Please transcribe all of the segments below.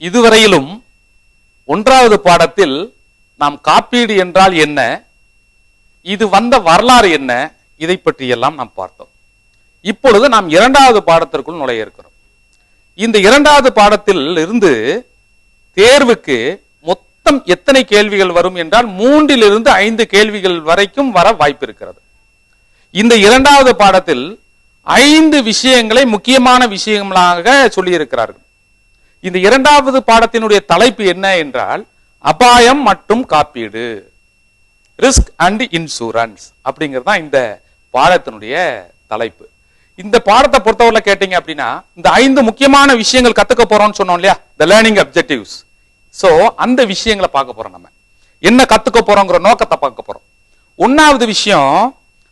இதுவரையிலும் 1வது பாடத்தில் நாம் காப்பீடு என்றால் என்ன, இது வந்த வரலாறு என்ன, இதை பற்றியெல்லாம் நாம் பார்த்தோம். இப்பொழுது நாம் 2வது பாடத்திற்குள் நுழைய இருக்கிறோம். இந்த 2வது பாடத்தில் இருந்து தேர்வுக்கு மொத்தம் எத்தனை கேள்விகள் வரும் என்றால் 3 to 5 கேள்விகள் வரைக்கும் வர வாய்ப்பு இருக்கிறது. இந்த 2வது பாடத்தில் 5 விஷயங்களை முக்கியமான விஷயங்களாக சொல்லி இருக்கிறார்கள். இந்த 2வது பாடத்தினுடைய தலைப்பு என்ன என்றால் அபாயம் மற்றும் காப்பீடு, ரிஸ்க் அண்ட் இன்சூரன்ஸ் அப்படிங்கிறது தான் இந்த பாடத்தினுடைய தலைப்பு. இந்த பாடத்தை பொறுத்தவரை கேட்டீங்க அப்படின்னா இந்த 5 முக்கியமான விஷயங்கள் கத்துக்க போறோம்னு சொன்னோம் இல்லையா, the learning objectives. சோ அந்த விஷயங்களை பார்க்க போறோம். நம்ம என்ன கத்துக்க போறோங்கிற நோக்கத்தை பார்க்க போறோம். 1வது விஷயம்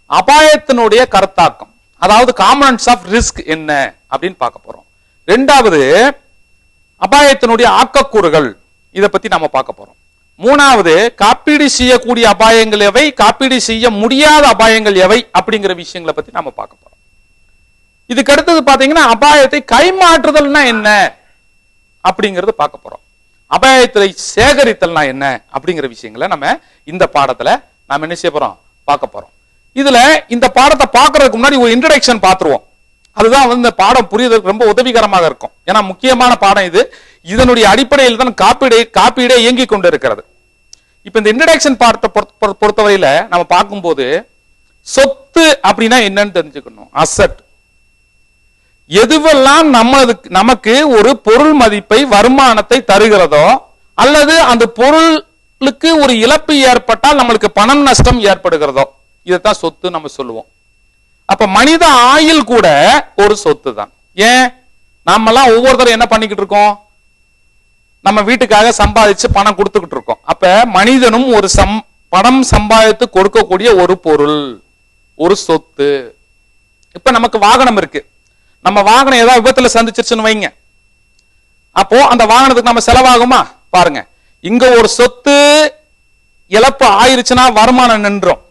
அபாயத்தினுடைய கருத்தாக்கம், அதாவது காம்பனன்ட்ஸ் ஆஃப் ரிஸ்க் என்ன அப்படின்னு பார்க்க போறோம். 2வது அபாயத்தினுடைய ஆக்கக்கூறுகள், இதை பத்தி நாம பார்க்க போறோம். 3வது காப்பீடு செய்யக்கூடிய அபாயங்கள் எவை, காப்பீடு செய்ய முடியாத அபாயங்கள் எவை அப்படிங்கிற விஷயங்களை பத்தி நாம பார்க்க போறோம். இதுக்கு அடுத்தது பாத்தீங்கன்னா அபாயத்தை கைமாற்றுதல்னா என்ன அப்படிங்கறது பார்க்க போறோம். அபாயத்தை சேகரித்தல்னா என்ன அப்படிங்கிற விஷயங்களை நம்ம இந்த பாடத்துல நாம என்ன செய்ய போறோம், பார்க்க போறோம். இதுல இந்த பாடத்தை பார்க்கறதுக்கு முன்னாடி ஒரு இன்ட்ரோடக்ஷன் பார்த்துருவோம். அதுதான் வந்து இந்த பாடம் புரியுறதுக்கு ரொம்ப உதவிகரமாக இருக்கும். ஏன்னா முக்கியமான பாடம் இது. இதனுடைய அடிப்படையில் தான் காப்பீடே இயங்கிக் கொண்டு இருக்கிறது. இப்ப இந்த இன்ட்ரோடக்ஷன் பாடத்தை பொறுத்தவரையில நம்ம பார்க்கும்போது சொத்து அப்படின்னா என்னன்னு தெரிஞ்சுக்கணும். அசட் எதுவெல்லாம் நமக்கு ஒரு பொருள் மதிப்பை, வருமானத்தை தருகிறதோ அல்லது அந்த பொருளுக்கு ஒரு இழப்பு ஏற்பட்டால் நம்மளுக்கு பணம் நஷ்டம் ஏற்படுகிறதோ இதைத்தான் சொத்து நம்ம சொல்லுவோம். அப்ப மனித ஆயுள் கூட ஒரு சொத்து தான். ஏன் நாமெல்லாம் ஒவ்வொருத்தரும் என்ன பண்ணிக்கிட்டு இருக்கோம், நம்ம வீட்டுக்காக சம்பாதிச்சு பணம் கொடுத்துக்கிட்டு இருக்கோம். அப்ப மனிதனும் ஒரு பணம் சம்பாதித்து கொடுக்கக்கூடிய ஒரு பொருள், ஒரு சொத்து. இப்ப நமக்கு வாகனம் இருக்கு. நம்ம வாகனம் ஏதாவது விபத்துல சந்திச்சிருச்சுன்னு வைங்க, அப்போ அந்த வாகனத்துக்கு நம்ம செலவாகுமா? பாருங்க, இங்க ஒரு சொத்து இழப்பு ஆயிருச்சுன்னா வருமானம் நின்றோம்.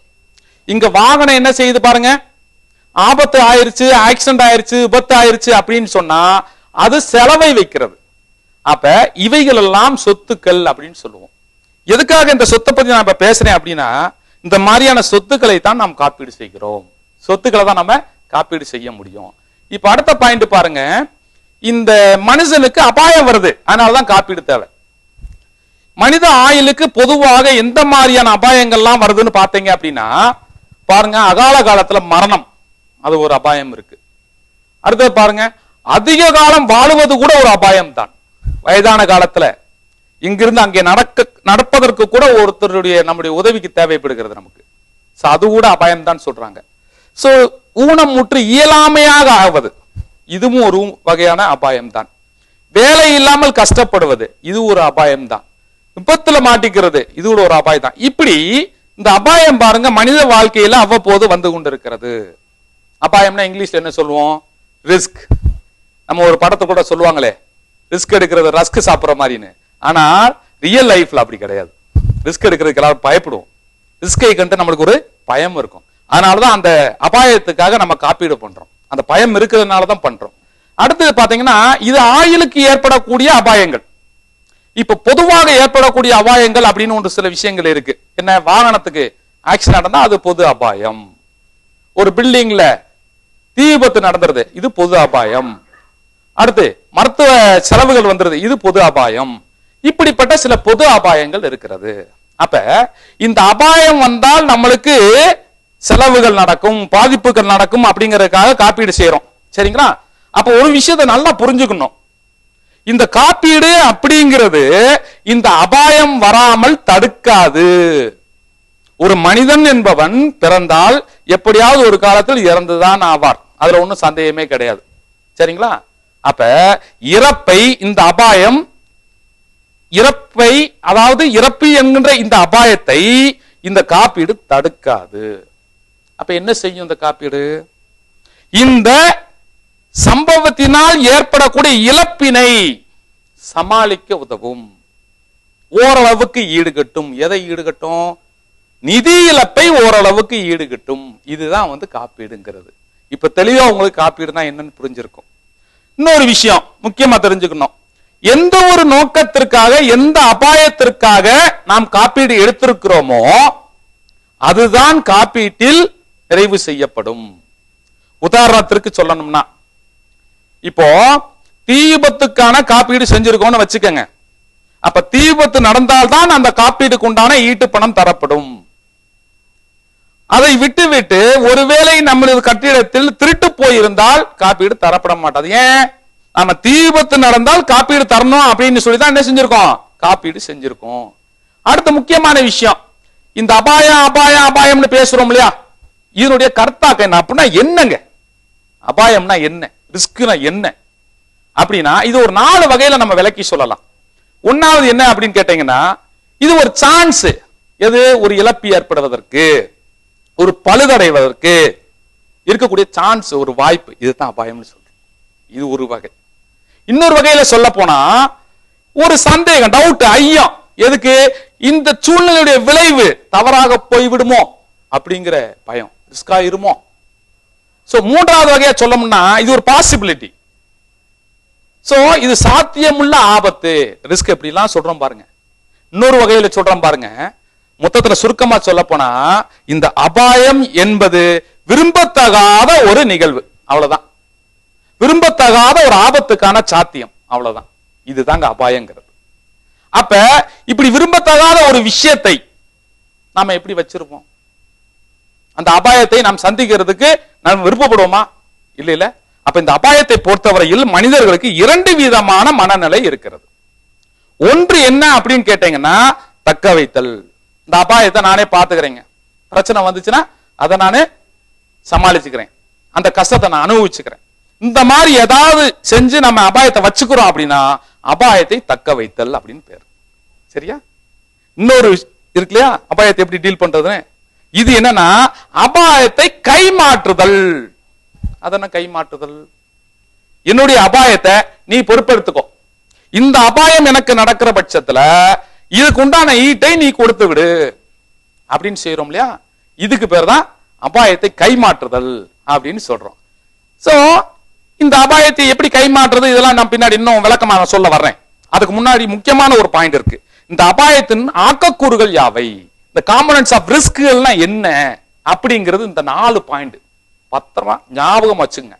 இங்க வாகனம் என்ன செய்யுது பாருங்க, ஆபத்து ஆயிருச்சு, ஆக்சிடென்ட் ஆயிருச்சு, விபத்து ஆயிருச்சு அப்படின்னு சொன்னா அது செலவை வைக்கிறது. அப்ப இவைகள் எல்லாம் சொத்துக்கள் அப்படின்னு சொல்லுவோம். எதுக்காக இந்த சொத்தை பத்தி நான் இப்ப பேசுறேன் அப்படின்னா, இந்த மாதிரியான சொத்துக்களை தான் நாம் காப்பீடு செய்கிறோம். சொத்துக்களை தான் நம்ம காப்பீடு செய்ய முடியும். இப்ப அடுத்த பாயிண்ட் பாருங்க, இந்த மனுஷனுக்கு அபாயம் வருது, அதனாலதான் காப்பீடு தேவை. மனித ஆயுளுக்கு பொதுவாக எந்த மாதிரியான அபாயங்கள்லாம் வருதுன்னு பாத்தீங்க அப்படின்னா பாருங்க, அகால காலத்துல மரணம், அது ஒரு அபாயம் இருக்கு. அடுத்தது பாருங்க, அதிக காலம் வாழுவது கூட ஒரு அபாயம் தான். வயதான காலத்துல இங்கிருந்து அங்கே நடப்பதற்கு கூட ஒருத்தருடைய நம்முடைய உதவிக்கு தேவைப்படுகிறது நமக்கு. அது கூட அபாயம் தான் சொல்றாங்க. சோ ஊனம் முற்று இயலாமையாக ஆவது, இதுவும் ஒரு வகையான அபாயம் தான். வேலை இல்லாமல் கஷ்டப்படுவது, இது ஒரு அபாயம் தான். விபத்துல மாட்டிக்கிறது, இது கூட ஒரு அபாயம் தான். இப்படி இந்த அபாயம் பாருங்க மனித வாழ்க்கையில அவ்வப்போது வந்து கொண்டிருக்கிறது. அபாயம்னா இங்கிலீஷ்ல என்ன சொல்லுவோம், ரிஸ்க். நம்ம ஒரு படத்தை கூட சொல்லுவாங்களே, ரிஸ்க் எடுக்கிறது ரஸ்க் சாப்பிட்ற மாதிரின்னு. ஆனா ரியல் லைஃப்ல அப்படி கிடையாது. ரிஸ்க் எடுக்கிறதுக்கு எல்லாரும் பயப்படுவோம். ரிஸ்கை கண்டு நம்மளுக்கு ஒரு பயம் இருக்கும். அதனாலதான் அந்த அபாயத்துக்காக நம்ம காப்பீடு பண்றோம். அந்த பயம் இருக்கிறதுனாலதான் பண்றோம். அடுத்தது பாத்தீங்கன்னா இது ஆயுளுக்கு ஏற்படக்கூடிய அபாயங்கள். இப்ப பொதுவாக ஏற்படக்கூடிய அபாயங்கள் அப்படின்னு ஒன்று சில விஷயங்கள் இருக்கு. என்ன, வாகனத்துக்கு ஆக்சிடென்ட் நடந்தா அது பொது அபாயம். ஒரு பில்டிங்ல தீ விபத்து நடந்துருது, இது பொது அபாயம். அடுத்து மருத்துவ செலவுகள் வந்துருது, இது பொது அபாயம். இப்படிப்பட்ட சில பொது அபாயங்கள் இருக்கிறது. அப்ப இந்த அபாயம் வந்தால் நம்மளுக்கு செலவுகள் நடக்கும், பாதிப்புகள் நடக்கும் அப்படிங்கறதுக்காக காப்பீடு செய்யறோம். சரிங்களா? அப்ப ஒரு விஷயத்தை நல்லா புரிஞ்சுக்கணும். இந்த காப்பீடு அப்படிங்கிறது இந்த அபாயம் வராமல் தடுக்காது. ஒரு மனிதன் என்பவன் பிறந்தால் எப்படியாவது ஒரு காலத்தில் இறந்துதான் ஆவார், அதுல ஒன்றும் சந்தேகமே கிடையாது. சரிங்களா? அப்ப இறப்பை, இந்த அபாயம் இறப்பை, அதாவது இறப்பு என்கின்ற இந்த அபாயத்தை இந்த காப்பீடு தடுக்காது. அப்ப என்ன செய்யும் இந்த காப்பீடு? இந்த சம்பவத்தினால் ஏற்படக்கூடிய இழப்பினை சமாளிக்க உதவும், ஓரளவுக்கு ஈடுகட்டும். எதை ஈடுகட்டும்? நிதி இழப்பை ஓரளவுக்கு ஈடுகட்டும். இதுதான் வந்து காப்பீடுங்கிறது. இப்ப தெளிவா உங்களுக்கு காப்பீடுனா என்னன்னு புரிஞ்சிருக்கும். இன்னொரு விஷயம் முக்கியமா தெரிஞ்சுக்கணும், எந்த ஒரு நோக்கத்திற்காக, எந்த அபாயத்திற்காக நாம் காப்பீடு எடுத்திருக்கிறோமோ அதுதான் காப்பீட்டில் நிறைவு செய்யப்படும். உதாரணத்திற்கு சொல்லணும்னா, இப்போ தீ விபத்துக்கான காப்பீடு செஞ்சிருக்கோம்னு வச்சுக்கோங்க. அப்ப தீ விபத்து நடந்தால்தான் அந்த காப்பீடுக்கு உண்டான ஈட்டு பணம் தரப்படும். அதை விட்டு விட்டு ஒருவேளை நம்மளது கட்டிடத்தில் திருட்டு போயிருந்தால் காப்பீடு தரப்பட மாட்டாது. ஏன்? நம்ம தீ விபத்து நடந்தால் காப்பீடு தரணும் அப்படின்னு சொல்லிதான் என்ன செஞ்சிருக்கோம்? காப்பீடு செஞ்சிருக்கோம். அடுத்த முக்கியமான விஷயம், இந்த அபாயம் அபாயம் அபாயம்னு பேசுறோம் இல்லையா, இதனுடைய கர்த்தாக்க என்ன அப்படின்னா என்னங்க? அபாயம்னா என்ன, ரிஸ்க்னா என்ன அப்படின்னா இது ஒரு 4 வகையில நம்ம விளக்கி சொல்லலாம். ஒன்னாவது என்ன அப்படின்னு கேட்டீங்கன்னா, இது ஒரு சான்ஸ். எது? ஒரு இழப்பு ஏற்படுவதற்கு, ஒரு பழுதடைவதற்கு இருக்கக்கூடிய சான்ஸ், ஒரு வாய்ப்பு. இதுதான் அபாயம்னு சொல்றோம். இது ஒரு வகை. இன்னொரு வகையில சொல்ல போனா ஒரு சந்தேகம், டவுட், ஐயம். எதுக்கு? இந்த சூழ்நிலையுடைய விளைவு தவறாக போய்விடுமோ அப்படிங்கிற பயம், ரிஸ்கா இருமோ. சோ மூன்றாவது வகையா சொல்லணும்னா இது ஒரு பாசிபிலிட்டி. சோ இது சாத்தியமுள்ள ஆபத்து, ரிஸ்க். எப்படிலாம் சொல்றோம் பாருங்க. இன்னொரு வகையில சொல்றோம் பாருங்க. மொத்தத்துல சுருக்கமா சொல்ல போனா இந்த அபாயம் என்பது விரும்பத்தகாத ஒரு நிகழ்வு, அவ்வளவுதான். விரும்பத்தகாத ஒரு ஆபத்துக்கான சாத்தியம், அவ்வளவுதான். இதுதாங்க அபாயங்கிறது. அப்ப இப்படி விரும்பத்தகாத ஒரு விஷயத்தை நாம எப்படி வச்சிருப்போம்? அந்த அபாயத்தை நாம் சந்திக்கிறதுக்கு நாம் விருப்பப்படுவோமா? இல்ல இல்ல. அப்ப இந்த அபாயத்தை பொறுத்தவரையில் மனிதர்களுக்கு 2 விதமான மனநிலை இருக்கிறது. ஒன்று என்ன அப்படின்னு கேட்டீங்கன்னா, தக்க வைத்தல். இந்த அபாயத்தை நானே பாத்துக்கிறேங்க, பிரச்சனை வந்துச்சுன்னா அதை நானே சமாளிச்சுக்கிறேன், அந்த கஷ்டத்தை நான் அனுபவிச்சுக்கிறேன். இந்த மாதிரி ஏதாவது செஞ்சு நம்ம அபாயத்தை வச்சுக்கிறோம் அப்படின்னா அபாயத்தை தக்க வைத்தல் அப்படின்னு பேர். சரியா? இன்னொரு இருக்கு இல்லையா, அபாயத்தை எப்படி டீல் பண்றதுன்னு. இது என்னன்னா அபாயத்தை கைமாற்றுதல். அதென்ன கைமாற்றுதல்? என்னுடைய அபாயத்தை நீ பொறுப்பெடுத்துக்கோ, இந்த அபாயம் எனக்கு நடக்கிற பட்சத்துல இதுக்கு உண்டான ஈட்டை நீ கொடுத்து விடு அப்படின்னு செய்யறோம் இல்லையா. இதுக்கு பேர் தான் அபாயத்தை கைமாற்றுதல் அப்படின்னு சொல்றோம். சோ இந்த அபாயத்தை எப்படி கைமாற்றுறது, இதெல்லாம் நான் பின்னாடி இன்னும் விளக்கமா சொல்ல வர்றேன். அதுக்கு முன்னாடி முக்கியமான ஒரு பாயிண்ட் இருக்கு. இந்த அபாயத்தின் ஆக்கக்கூறுகள் யாவை, இந்த காம்பனன்ட்ஸ் ஆஃப் ரிஸ்க்னா என்ன அப்படிங்கிறது இந்த 4 பாயிண்ட் பத்திரமா ஞாபகம் வச்சுங்க.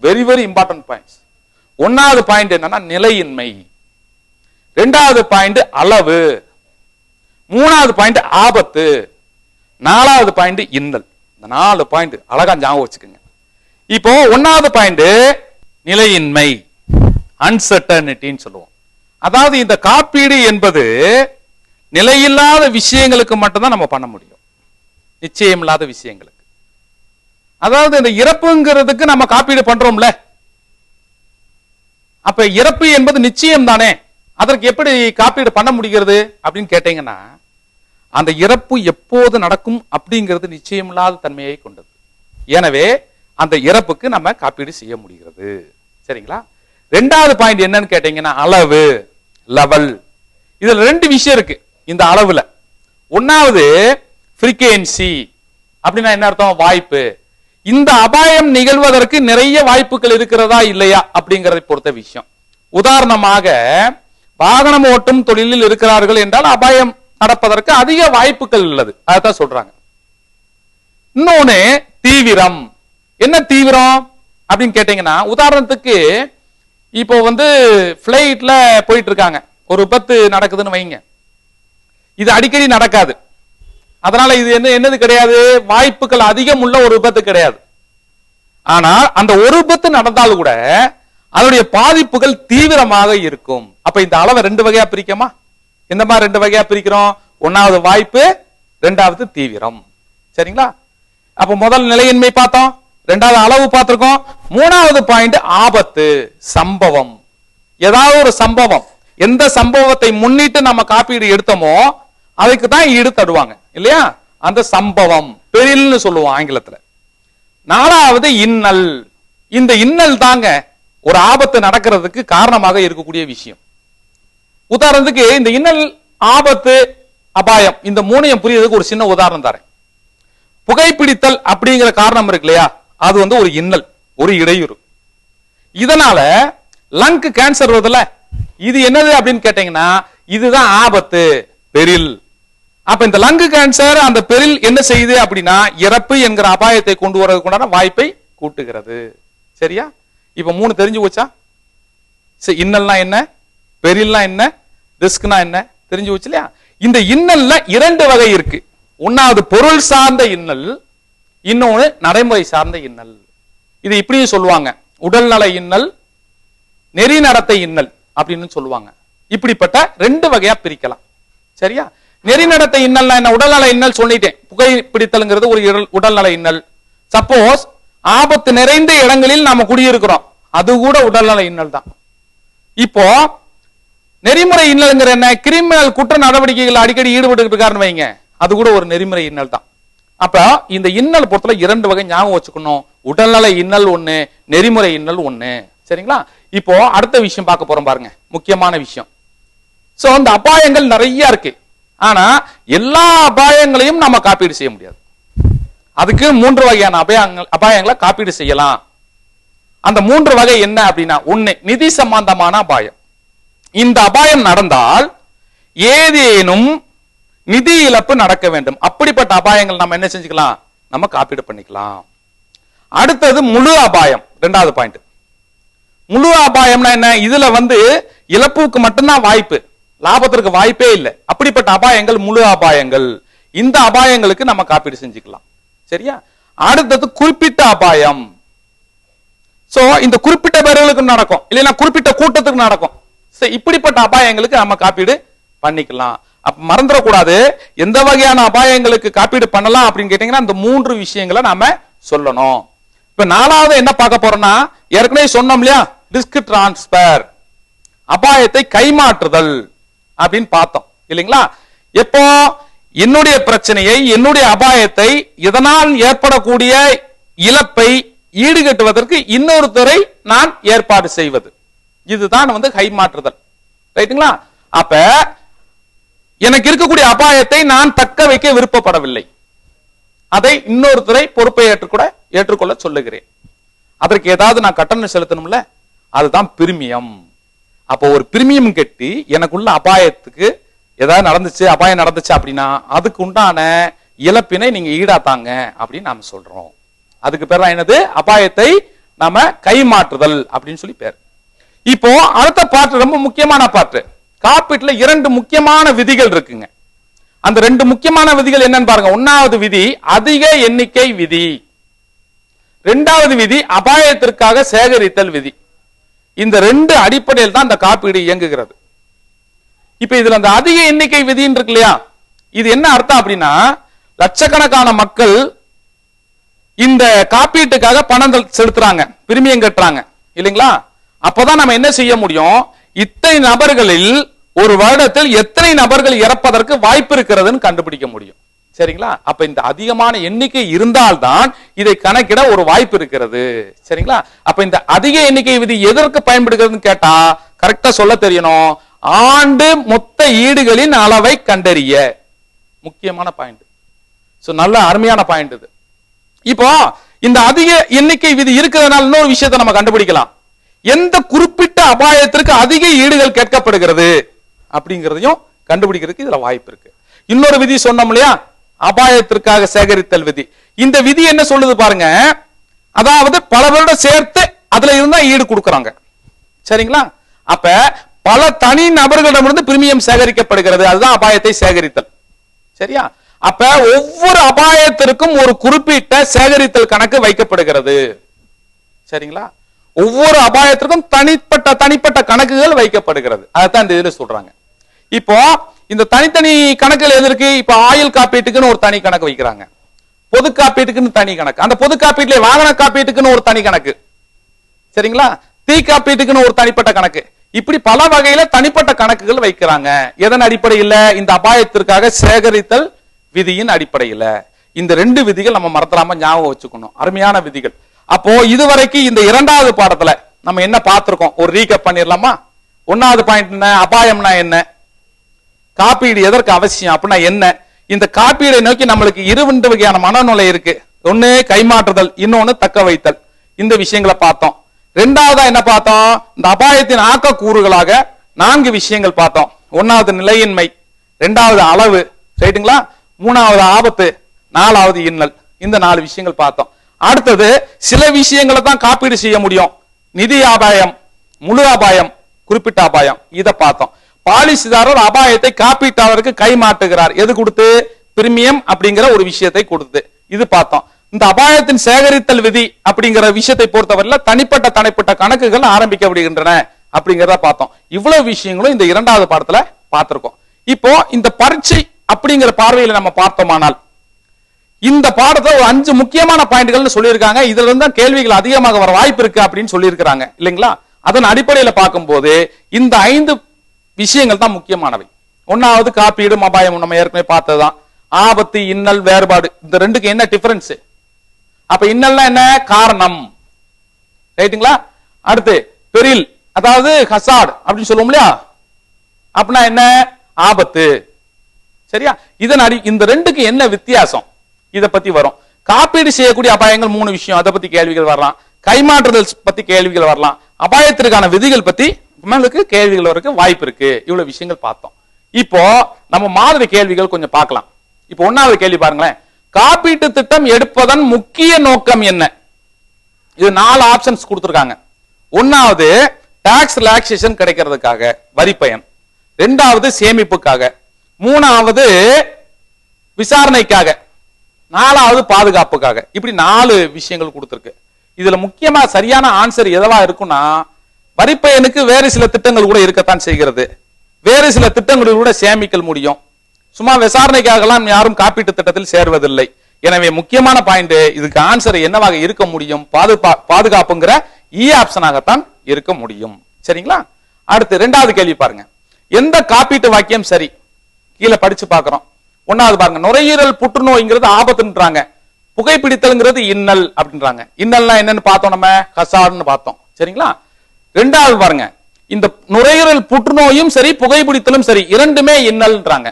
Very very important points. 1வது பாயிண்ட் என்னன்னா நிலையின்மை, 2வது பாயிண்ட் அளவு, 3வது பாயிண்ட் ஆபத்து, 4வது பாயிண்ட் இன்னல். இந்த 4 பாயிண்ட் அழகா ஞாபகம் வச்சுக்கோங்க. இப்போ 1வது பாயிண்ட் நிலையின்மை, அன்சர்டனிட்டின்னு சொல்லுவோம். அதாவது இந்த காப்பீடு என்பது நிலையில்லாத விஷயங்களுக்கு மட்டும்தான் நம்ம பண்ண முடியும், நிச்சயம் இல்லாத விஷயங்களுக்கு. அதாவது இந்த இறப்புங்கிறதுக்கு நம்ம காப்பீடு பண்றோம்ல, அப்ப இறப்பு என்பது நிச்சயம் தானே, அதற்கு எப்படி காப்பீடு பண்ண முடிகிறது அப்படின்னு கேட்டீங்கன்னா, அந்த இறப்பு எப்போது நடக்கும் அப்படிங்கிறது நிச்சயம் இல்லாத தன்மையை கொண்டது. எனவே அந்த இறப்புக்கு நம்ம காப்பீடு செய்ய முடிகிறது. சரிங்களா? 2வது பாயிண்ட் என்னன்னு கேட்டீங்கன்னா அளவு, லெவல். இதுல 2 விஷயம் இருக்கு இந்த அளவுல. 1வது ஃப்ரீக்வென்சி அப்படின்னா என்ன அர்த்தம்? வாய்ப்பு. இந்த அபாயம் நிகழ்வதற்கு நிறைய வாய்ப்புகள் இருக்கிறதா இல்லையா அப்படிங்கறதை பொறுத்த விஷயம். உதாரணமாக வாகனம் ஓட்டும் தொழிலில் இருக்கிறார்கள் என்றால் அபாயம் நடப்பதற்கு அதிக வாய்ப்புகள் உள்ளது, அதான் சொல்றாங்க. இன்னொன்னு தீவிரம். என்ன தீவிரம் அப்படின்னு கேட்டீங்கன்னா, உதாரணத்துக்கு இப்போ பிளைட்ல போயிட்டு இருக்காங்க, ஒரு விபத்து நடக்குதுன்னு வைங்க. இது அடிக்கடி நடக்காது, அதனால இது என்னது கிடையாது, வாய்ப்புகள் அதிகம் உள்ள ஒரு விபத்து கிடையாது. ஆனால் அந்த ஒரு விபத்து நடந்தாலும் கூட அதனுடைய பாதிப்புகள் தீவிரமாக இருக்கும். அப்ப இந்த அளவை 2 வகையா பிரிக்கமா? இந்த மாதிரி 2 வகையா பிரிக்கிறோம். 1வது வாய்ப்பு, 2வது தீவிரம். சரிங்களா? அப்ப முதல் நிலையின்மை பார்த்தோம், 2வது அளவு பார்த்திருக்கோம், 3வது பாயிண்ட் ஆபத்து, சம்பவம். ஏதாவது ஒரு சம்பவம், எந்த சம்பவத்தை முன்னிட்டு நம்ம காப்பீடு எடுத்தோமோ அதுக்கு தான் ஈடு தருவாங்க இல்லையா, அந்த சம்பவம் பெரில்னு சொல்லுவோம் ஆங்கிலத்துல. 4வது இன்னல். இந்த இன்னல் தாங்க ஒரு ஆபத்து நடக்கிறதுக்கு காரணமாக இருக்கக்கூடிய விஷயம். உதாரணத்துக்கு இந்த இன்னல், ஆபத்து, அபாயம், இந்த 3ஐயும் புரியறதுக்கு ஒரு சின்ன உதாரணம் தரேன். புகைப்பிடித்தல் அப்படிங்கிற காரணம் இருக்கு இல்லையா, அது ஒரு இன்னல், ஒரு இடையூறு. இதனால லங்க் கேன்சர் வருதுல, இது என்னது அப்படின்னு கேட்டீங்கன்னா இதுதான் ஆபத்து, பெரில். அப்ப இந்த லங்கு கேன்சர் அந்த பெரில் என்ன செய்யுது அப்படின்னா இறப்பு என்கிற அபாயத்தை கொண்டு வரதுக்குண்டான வாய்ப்பை கூட்டுகிறது. சரியா? இப்ப 3 தெரிஞ்சு போச்சா? இன்னல்னா என்ன, பெரில்னா என்ன, ரிஸ்க்னா என்ன தெரிஞ்சு போச்சு இல்லையா? இந்த இன்னல்ல 2 வகை இருக்கு. ஒன்னாவது பொருள் சார்ந்த இன்னல், இன்னொன்னு நடைமுறை சார்ந்த இன்னல். இது இப்படியும் சொல்லுவாங்க, உடல்நல இன்னல், நெறி நடத்தை இன்னல் அப்படின்னு சொல்லுவாங்க. இப்படிப்பட்ட 2 வகையா பிரிக்கலாம். சரியா? நெறி நடத்தை இன்னல்னா என்ன? உடல்நல இன்னல் சொல்லிட்டேன். புகை பிடித்தல்ங்கிறது ஒரு உடல்நல இன்னல். சப்போஸ் ஆபத்து நிறைந்த இடங்களில் நாம குடியிருக்கிறோம், அது கூட உடல்நல இன்னல் தான். இப்போ நெறிமுறை இன்னல்ங்கிற என்ன? கிரிமினல் குற்ற நடவடிக்கைகள் அடிக்கடி ஈடுபட்டு இருக்காருன்னு வைங்க, அது கூட ஒரு நெறிமுறை இன்னல் தான். அப்ப இந்த இன்னல் பொறுத்தல 2 வகை ஞாபகம் வச்சுக்கணும். உடல்நல இன்னல் ஒண்ணு, நெறிமுறை இன்னல் ஒண்ணு. சரிங்களா? இப்போ அடுத்த விஷயம் பார்க்க போறோம் பாருங்க, முக்கியமான விஷயம். சோ இந்த அபாயங்கள் நிறைய இருக்கு. ஆனா எல்லா அபாயங்களையும் நாம காப்பீடு செய்ய முடியாது. அதுக்கு 3 வகையான அபாயங்களை காப்பீடு செய்யலாம். அந்த 3 வகை என்ன அப்படின்னா, 1 நிதி சம்பந்தமான அபாயம். இந்த அபாயம் நடந்தால் ஏதேனும் நிதி இழப்பு நடக்க வேண்டும். அப்படிப்பட்ட அபாயங்கள் நம்ம என்ன செஞ்சுக்கலாம்? நம்ம காப்பீடு பண்ணிக்கலாம். அடுத்தது முழு அபாயம், 2வது பாயிண்ட். முழு அபாயம்னா என்ன? இதுல இழப்புக்கு மட்டும்தான் வாய்ப்பு, லாபத்திற்கு வாய்ப்பே இல்லை. அப்படிப்பட்ட அபாயங்கள் முழு அபாயங்கள். இந்த அபாயங்களுக்கு நம்ம காப்பீடு செஞ்சுக்கலாம். சரியா? அடுத்தது குறிப்பிட்ட அபாயம். சோ இந்த குறிப்பிட்ட பேர்களுக்கு நடக்கும், இல்லைன்னா குறிப்பிட்ட கூட்டத்துக்கு நடக்கும். இப்படிப்பட்ட அபாயங்களுக்கு நம்ம காப்பீடு பண்ணிக்கலாம். அப்ப மறந்துடக்கூடாது, எந்த வகையான அபாயங்களுக்கு காப்பீடு பண்ணலாம் அப்படின்னு கேட்டீங்கன்னா இந்த 3 விஷயங்களை நாம சொல்லணும். இப்ப 4வது என்ன பார்க்க போறோம்னா, ஏற்கனவே சொன்னோம் இல்லையா, ரிஸ்க் டிரான்ஸ்பர், அபாயத்தை கைமாற்றுதல் அப்படின்னு பார்த்தோம் இல்லைங்களா? எப்போ என்னுடைய பிரச்சனையை, என்னுடைய அபாயத்தை, இதனால் ஏற்படக்கூடிய இழப்பை ஈடுகட்டுவதற்கு இன்னொருத்தரை நான் ஏற்பாடு செய்வது, இதுதான் கைமாற்றுதல். ரைட்டுங்களா? அப்ப எனக்கு இருக்கக்கூடிய அபாயத்தை நான் தக்க வைக்க விருப்பப்படவில்லை, அதை இன்னொருத்தரை பொறுப்பை ஏற்றுக்கொள்ள சொல்லுகிறேன். அதற்கு ஏதாவது நான் கட்டணம் செலுத்தணும்ல, அதுதான் பிரீமியம். அப்போ ஒரு பிரீமியம் கட்டி எனக்குள்ள அபாயத்துக்கு ஏதாவது நடந்துச்சு, அபாயம் நடந்துச்சு அப்படின்னா அதுக்கு உண்டான இழப்பினை நீங்க ஈடாத்தாங்க அப்படின்னு நாம சொல்றோம். அதுக்கு பேர் தான் என்னது? அபாயத்தை நாம கைமாற்றுதல் அப்படின்னு சொல்லி பேர். இப்போ அடுத்த பாட்டு ரொம்ப முக்கியமான பாட்டு. காப்பீட்டுல 2 முக்கியமான விதிகள் இருக்குங்க. அந்த 2 முக்கியமான விதிகள் என்னன்னு பாருங்க. 1வது விதி அதிக எண்ணிக்கை விதி, 2வது விதி அபாயத்திற்காக சேகரித்தல் விதி. இந்த 2 அடிப்படையில் தான் இந்த காப்பீடு இயங்குகிறது. இப்ப இதுல அந்த அதிக எண்ணிக்கை விதின்னு இருக்கு இல்லையா, இது என்ன அர்த்தம் அப்படின்னா, லட்சக்கணக்கான மக்கள் இந்த காப்பீட்டுக்காக பணம் செலுத்துறாங்க, பிரீமியம் கட்டுறாங்க இல்லைங்களா? அப்பதான் நம்ம என்ன செய்ய முடியும், இத்தனை நபர்களில் ஒரு வருடத்தில் எத்தனை நபர்கள் இறப்பதற்கு வாய்ப்பு இருக்கிறதுன்னு கண்டுபிடிக்க முடியும். சரிங்களா? அப்ப இந்த அதிகமான எண்ணிக்கை இருந்தால்தான் இதை கணக்கிட ஒரு வாய்ப்பு இருக்கிறது. சரிங்களா? அப்ப இந்த அதிக எண்ணிக்கை விதி எதற்கு பயன்படுகிறதுன்னு கேட்டா கரெக்டா சொல்ல தெரியணும். ஆண்டு மொத்த ஈடுகளின் அளவை கண்டறிய. முக்கியமான பாயிண்ட். சோ நல்ல அருமையான பாயிண்ட் இது. இப்போ இந்த அதிக எண்ணிக்கை விதி இருக்கிறதுனால இன்னொரு விஷயத்தை நம்ம கண்டுபிடிக்கலாம். எந்த குறிப்பிட்ட அபாயத்திற்கு அதிக ஈடுகள் கேட்கப்படுகிறது அப்படிங்கிறதையும் கண்டுபிடிக்கிறதுக்கு இதுல வாய்ப்பு இருக்கு. இன்னொரு விதி சொன்னோம் இல்லையா, அபாயத்திற்காக சேகரித்தல் விதி. இந்த விதி என்ன சொல்லுது பாருங்க, அதாவது பல பேரோட சேர்த்து அதுல இருந்தா ஈடு கொடுக்கறாங்க. சரிங்களா? அப்ப பல தனி நபர்களிடமிருந்து பிரீமியம் சேகரிக்கப்படுகிறது, அதுதான் அபாயத்தை சேகரித்தல். சரியா? அப்ப ஒவ்வொரு அபாயத்திற்கும் ஒரு குறிப்பிட்ட சேகரித்தல் கணக்கு வைக்கப்படுகிறது. சரிங்களா? ஒவ்வொரு அபாயத்திற்கும் தனிப்பட்ட கணக்குகள் வைக்கப்படுகிறது. அதைத்தான் இந்த இதுல சொல்றாங்க. இப்போ இந்த தனித்தனி கணக்குகள் எது இருக்கு? இப்ப ஆயுள் காப்பீட்டுக்குன்னு ஒரு தனி கணக்கு வைக்கிறாங்க, பொது காப்பீட்டுக்குன்னு தனி கணக்கு, அந்த பொது காப்பீட்டுல வாகன காப்பீட்டுக்குன்னு ஒரு தனி கணக்கு, சரிங்களா, தீ காப்பீட்டுக்குன்னு ஒரு தனிப்பட்ட கணக்கு, இப்படி பல வகையில தனிப்பட்ட கணக்குகள் வைக்கிறாங்க. எதன் அடிப்படையில்? இந்த அபாயத்திற்காக சேகரித்தல் விதியின் அடிப்படையில். இந்த 2 விதிகள் நம்ம மறந்துடாம ஞாபகம் வச்சுக்கணும், அருமையான விதிகள். அப்போ இதுவரைக்கும் இந்த 2வது பாடத்துல நம்ம என்ன பார்த்திருக்கோம், ஒரு ரீகேப் பண்ணிடலாமா? 1வது பாயிண்ட் என்ன? அபாயம்னா என்ன, காப்பீடு எதற்கு அவசியம் அப்படின்னா என்ன, இந்த காப்பீடை நோக்கி நம்மளுக்கு 2 வகையான மனநிலை இருக்கு. ஒண்ணு கைமாற்றுதல், இன்னொன்னு தக்க வைத்தல். இந்த விஷயங்களை பார்த்தோம். 2வதா என்ன பார்த்தோம்? இந்த அபாயத்தின் ஆக்க கூறுகளாக 4 விஷயங்கள் பார்த்தோம். 1வது நிலையின்மை, 2வது அளவு, ரைட்டுங்களா, 3வது ஆபத்து, 4வது இன்னல். இந்த 4 விஷயங்கள் பார்த்தோம். அடுத்தது சில விஷயங்களை தான் காப்பீடு செய்ய முடியும். நிதி அபாயம், முழு அபாயம், குறிப்பிட்ட அபாயம், இத பார்த்தோம். பாலிசிதாரர் அபாயத்தை காப்பீட்டாளருக்கு கைமாட்டுகிறார். எது கொடுத்து? பிரீமியம் அப்படிங்கிற ஒரு விஷயத்தை கொடுத்து. இது பார்த்தோம். இந்த அபாயத்தின் சேகரித்தல் விதி அப்படிங்கிற விஷயத்தை பொறுத்தவரையில தனிப்பட்ட கணக்குகள் ஆரம்பிக்கப்படுகின்றன அப்படிங்கிறத பார்த்தோம். இவ்வளவு விஷயங்களும் இந்த 2வது பாடத்துல பார்த்திருக்கோம். இப்போ இந்த பரீட்சை அப்படிங்கிற பார்வையில நம்ம பார்த்தோமானால் இந்த பாடத்தை ஒரு 5 முக்கியமான பாயிண்ட்கள் சொல்லியிருக்காங்க. இதுல இருந்து கேள்விகள் அதிகமாக வர வாய்ப்பு இருக்கு அப்படின்னு சொல்லியிருக்கிறாங்க இல்லைங்களா? அதன் அடிப்படையில் பார்க்கும்போது இந்த 5 விஷயங்கள் தான் முக்கியமானவை. 1வது காப்பீடு அபாயம், நம்ம ஏற்கனவே பார்த்ததுதான். ஆபத்து, இன்னல், வேறுபாடு, இந்த ரெண்டுக்கு என்ன டிஃபரன்ஸ்? அப்ப இன்னல்னா என்ன? காரணம், ரைட்டுங்களா? அடுத்து பெரில், அதாவது ஹசார்ட் அப்படின்னு சொல்லுவோம் இல்லையா? அப்படின்னா என்ன? ஆபத்து, சரியா? இந்த ரெண்டுக்கு என்ன வித்தியாசம்? இத பத்தி வரும். காப்பீடு செய்யக்கூடிய அபாயங்கள் 3 விஷயம், அதை பத்தி கேள்விகள் வரலாம். கைமாற்றுதல் பத்தி கேள்விகள் வரலாம். அபாயத்திற்கான விதிகள் பத்தி உங்களுக்கு கேள்விகள் வரக்கு வாய்ப்பு இருக்கு. இவ்வளவு விஷயங்கள் பார்த்தோம். இப்போ நம்ம மாதிரி கேள்விகள் கொஞ்சம் பார்க்கலாம். இப்போ 1வது கேள்வி பாருங்களேன். காப்பீட்டு திட்டம் எடுப்பதன் முக்கிய நோக்கம் என்ன? இது 4 ஆப்ஷன்ஸ் கொடுத்திருக்காங்க. 1வது டாக்ஸ் ரிலாக்சேஷன் கிடைக்கிறதுக்காக, வரி பயன். 2வது சேமிப்புக்காக. 3வது விசாரணைக்காக. 4வது பாதுகாப்புக்காக. இப்படி 4 விஷயங்கள் கொடுத்திருக்கு. இதுல முக்கியமா சரியான ஆன்சர் எதவா இருக்கும்னா, வரிப்பயனுக்கு வேறு சில திட்டங்கள் கூட இருக்கத்தான் செய்கிறது. வேறு சில திட்டங்களில் கூட சேமிக்க முடியும். சும்மா விசாரணைக்காகலாம் யாரும் காப்பீட்டு திட்டத்தில் சேர்வதில்லை. எனவே முக்கியமான பாயிண்ட், இதுக்கு ஆன்சர் என்னவாக இருக்க முடியும்? பாதுகாப்புங்கிற இ ஆப்ஷனாகத்தான் இருக்க முடியும். சரிங்களா? அடுத்து 2வது கேள்வி பாருங்க. எந்த காப்பீட்டு வாக்கியம் சரி? கீழே படிச்சு பார்க்கிறோம். 1வது பாருங்க, நுரையீரல் புற்றுநோய்ங்கிறது ஆபத்துன்றாங்க, புகைப்பிடித்தல்ங்கிறது இன்னல் அப்படின்றாங்க. இன்னல்னா என்னன்னு பார்த்தோம், நம்ம ஹசார்ட்னு பார்த்தோம். சரிங்களா? 2வது பாருங்க, இந்த நுரையீரல் புற்றுநோயும் சரி புகைப்பிடித்தலும் சரி இரண்டுமே இன்னல்ன்றாங்க.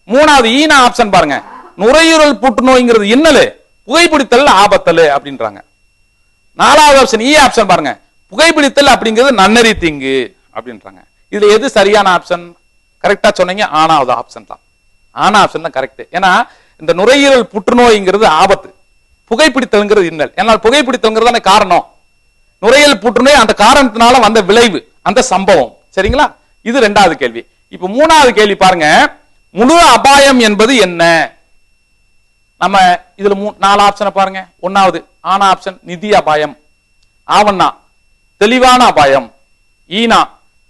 3வது ஈனா ஆப்ஷன் பாருங்க, நுரையீரல் புற்றுநோய்ங்கிறது இன்னல், புகைப்பிடித்தல் ஆபத்தல் அப்படின்றாங்க. 4வது ஆப்ஷன் இ ஆப்ஷன் பாருங்க, புகைப்பிடித்தல் அப்படிங்கிறது நன்னறி தீங்கு அப்படின்றாங்க. இதுல எது சரியான ஆப்ஷன்? கரெக்டா சொன்னீங்க, ஆனாவது ஆப்ஷன் தான். ஆனா ஆப்ஷன் தான் கரெக்ட். ஏன்னா இந்த நுரையீரல் புற்றுநோய்ங்கிறது ஆபத்து, புகைப்பிடித்தல்ங்கிறது இன்னல். ஏன்னா புகைப்பிடித்தல்ங்கிறது காரணம், நுரையீரல் புற்றுநோய் அந்த காரணத்தினால வந்த விளைவு, அந்த சம்பவம். சரிங்களா? இது 2வது கேள்வி. இப்ப 3வது கேள்வி பாருங்க, முழு அபாயம் என்பது என்ன? நம்ம இதுல 4 ஆப்ஷனை பாருங்க. 1வது ஆனா ஆப்ஷன் நிதி அபாயம், ஆவண்ணா தெளிவான அபாயம், ஈனா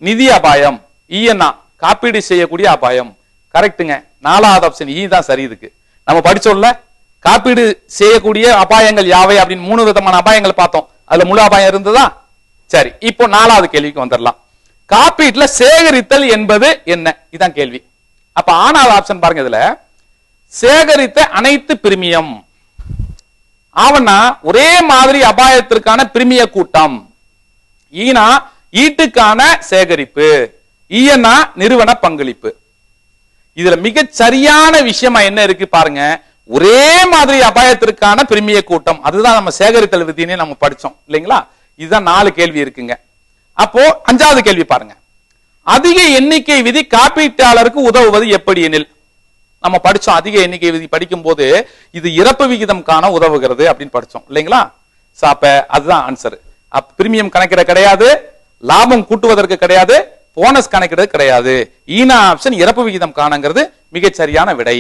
நிதி அபாயம், ஈயண்ணா காப்பீடு செய்யக்கூடிய அபாயம். கரெக்டுங்க. 4வது ஆப்ஷன் ஈ தான் சரி. இதுக்கு நம்ம படிச்சோம்ல, காப்பீடு செய்யக்கூடிய அபாயங்கள் யாவை அப்படின்னு 3 விதமான அபாயங்கள் பார்த்தோம். அதுல முழு அபாயம் இருந்ததா? சரி, இப்போ 4வது கேள்விக்கு வந்துடலாம். காப்பீட்டுல சேகரித்தல் என்பது என்ன? இதான் கேள்வி. அப்ப ஆனாவது ஆப்ஷன் பாருங்க. இதுல சேகரித்த அனைத்து பிரீமியம், ஆவண்ணா ஒரே மாதிரி அபாயத்திற்கான பிரீமிய கூட்டம், ஈனா ஈட்டுக்கான சேகரிப்பு, ஈயனா நிறுவன பங்களிப்பு. இதுல மிக சரியான விஷயமா என்ன இருக்கு பாருங்க, ஒரே மாதிரி அபாயத்திற்கான பிரீமிய கூட்டம். அதுதான் நம்ம சேகரித்தல் விதினே நம்ம படிச்சோம் இல்லைங்களா? இதுதான் 4 கேள்வி இருக்குங்க. அப்போ 5வது கேள்வி பாருங்க, அதிக எண்ணிக்கை விதி காப்பீட்டாளருக்கு உதவுவது எப்படி எனில்? நம்ம படிச்சோம், அதிக எண்ணிக்கை விதி படிக்கும் போது இது இறப்பு விகிதம் காண உதவுகிறது அப்படின்னு படிச்சோம் இல்லைங்களா? அப்ப அதுதான் ஆன்சர். பிரீமியம் கணக்கிட கிடையாது, லாபம் கூட்டுவதற்கு கிடையாது, போனஸ் கணக்கிட கிடையாது. ஈனா ஆப்ஷன் இறப்பு விகிதம் காணங்கிறது மிகச் சரியான விடை.